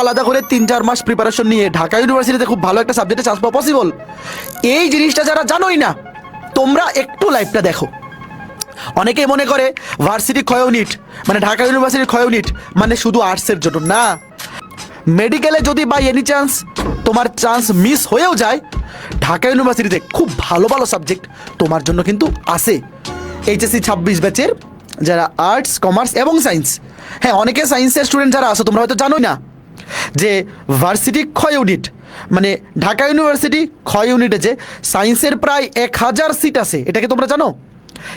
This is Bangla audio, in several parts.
আলাদা করে 3-4 মাস প্রিপারেশন নিয়ে ঢাকা ইউনিভার্সিটিতে খুব ভালো একটা সাবজেক্টে চান্স পাওয়া পসিবল। এই জিনিসটা যারা জানোই না, তোমরা একটু লাইভটা দেখো। অনেকেই মনে করে ভার্সিটি ক্ষয় ইউনিট মানে ঢাকা ইউনিভার্সিটির ক্ষয় ইউনিট মানে শুধু আর্টসের জন্য না। মেডিকেলে যদি বাই এনি চান্স তোমার চান্স মিস হয়েও যায়, ঢাকা ইউনিভার্সিটিতে খুব ভালো ভালো সাবজেক্ট তোমার জন্য কিন্তু আছে। এইচএসসি 26 ব্যাচের যারা আর্টস, কমার্স এবং সায়েন্স, হ্যাঁ অনেকে সায়েন্সের স্টুডেন্ট যারা আছো তোমরা হয়তো জানোই না যে ভার্সিটি ক্ষয় ইউনিট মানে ঢাকা ইউনিভার্সিটি ক্ষয় ইউনিটে যে সায়েন্সের প্রায় 1000 সিট আছে। এটাকে তোমরা জানো?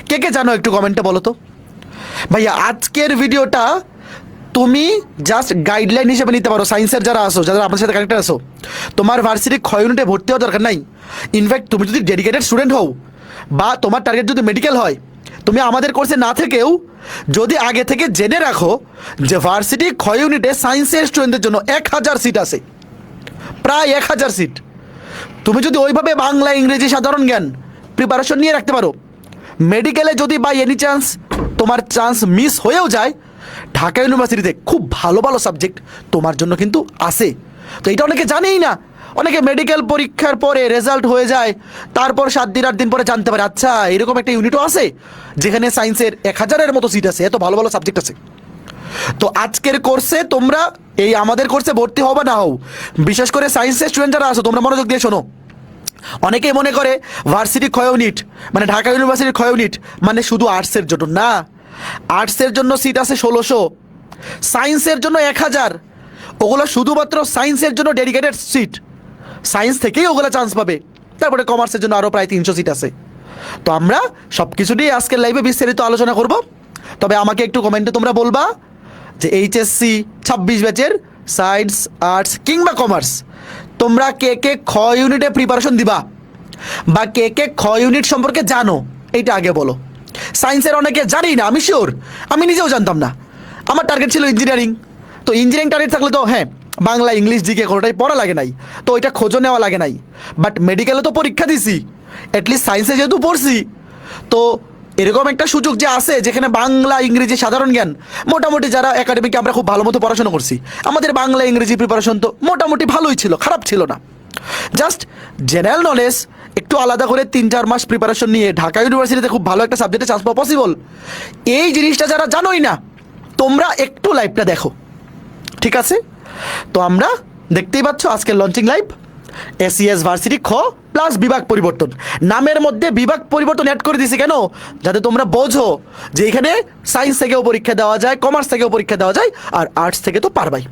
কে কে জানো একটু কমেন্টে বলো তো। ভাইয়া আজকের ভিডিওটা তুমি জাস্ট গাইডলাইন হিসেবে নিতে পারো। সায়েন্সের যারা আসো, যারা আপনার সাথে কানেক্টেড আসো, তোমার ভার্সিটি ক্ষয় ইউনিটে ভর্তি হওয়ার দরকার নাই। ইনফ্যাক্ট তুমি যদি ডেডিকেটেড স্টুডেন্ট হও বা তোমার টার্গেট যদি মেডিকেল হয়, তুমি আমাদের কোর্সে না থেকেও যদি আগে থেকে জেনে রাখো যে ভার্সিটি ক্ষয় ইউনিটে সায়েন্সের স্টুডেন্টদের জন্য 1000 সিট আছে, প্রায় 1000 সিট, তুমি যদি ওইভাবে বাংলা, ইংরেজি, সাধারণ জ্ঞান প্রিপারেশন নিয়ে রাখতে পারো, মেডিকেলে যদি বাই এনি চান্স তোমার চান্স মিস হয়েও যায়, ঢাকা ইউনিভার্সিটিতে খুব ভালো ভালো সাবজেক্ট তোমার জন্য কিন্তু আছে। তো এটা অনেকে জানেই না। অনেকে মেডিকেল পরীক্ষার পরে রেজাল্ট হয়ে যায়, তারপর 7 দিন 8 দিন পরে জানতে পারে আচ্ছা এরকম একটা ইউনিটও আছে যেখানে সায়েন্সের 1000-এর মতো সিট আছে, এত ভালো ভালো সাবজেক্ট আছে। তো আজকের কোর্সে তোমরা এই আমাদের কোর্সে ভর্তি হও বা না হও, বিশেষ করে সায়েন্সের স্টুডেন্ট যারা আছো তোমরা মনোযোগ দিয়ে শোনো। অনেকেই মনে করে ভার্সিটি ক্ষয় ইউনিট মানে ঢাকা ইউনিভার্সিটির ক্ষয় ইউনিট মানে শুধু আর্টসের জন্য না। আর্টসের জন্য সিট আছে 1600, সায়েন্সের জন্য 1000। ওগুলো শুধুমাত্র সায়েন্সের জন্য ডেডিকেটেড সিট, সায়েন্স থেকেই ওগুলো চান্স পাবে। তারপরে কমার্সের জন্য আরও প্রায় 300 সিট আছে। তো আমরা সব কিছু নিয়ে আজকের লাইভে বিস্তারিত আলোচনা করব। তবে আমাকে একটু কমেন্টে তোমরা বলবা যে এইচএসসি 26 ব্যাচের সায়েন্স, আর্টস কিংবা কমার্স তোমরা কে কে ক্ষয় ইউনিটে প্রিপারেশন দিবা বা কে কে ক্ষয় ইউনিট সম্পর্কে জানো, এইটা আগে বলো। সায়েন্সের অনেকে জানি না, আমি শিওর, আমি নিজেও জানতাম না। আমার টার্গেট ছিল ইঞ্জিনিয়ারিং। তো ইঞ্জিনিয়ারিং টার্গেট থাকলে তো হ্যাঁ বাংলা, ইংলিশ, জিকে কোনোটাই পড়া লাগে নাই, তো ওইটা খোঁজও নেওয়া লাগে নাই। বাট মেডিকেলে তো পরীক্ষা দিছি, অ্যাটলিস্ট সায়েন্সে যেহেতু পড়ছি, তো এরকম একটা সুযোগ যে আছে যেখানে বাংলা, ইংরেজি, সাধারণ জ্ঞান মোটামুটি যারা একাডেমিকে আমরা খুব ভালো মতো পড়াশোনা করছি, আমাদের বাংলা, ইংরেজি প্রিপারেশন তো মোটামুটি ভালোই ছিল, খারাপ ছিল না। জাস্ট জেনারেল নলেজ একটু আলাদা করে 3-4 মাস প্রিপারেশন নিয়ে ঢাকা ইউনিভার্সিটিতে খুব ভালো একটা সাবজেক্টে চান্স পাওয়া পসিবল। এই জিনিসটা যারা জানোই না, তোমরা একটু লাইভটা দেখো, ঠিক আছে? তো আমরা দেখতেই পাচ্ছ আজকের লঞ্চিং লাইভ এসিএস ভার্সিটি খ প্লাস বিভাগ পরিবর্তন। নামের মধ্যে বিভাগ পরিবর্তন অ্যাড করে দিছি কেন? যাতে তোমরা বোঝো যে এখানে সায়েন্স থেকেও পরীক্ষা দেওয়া যায়, কমার্স থেকেও পরীক্ষা দেওয়া যায়, আর আর্টস থেকে তো পারবাই।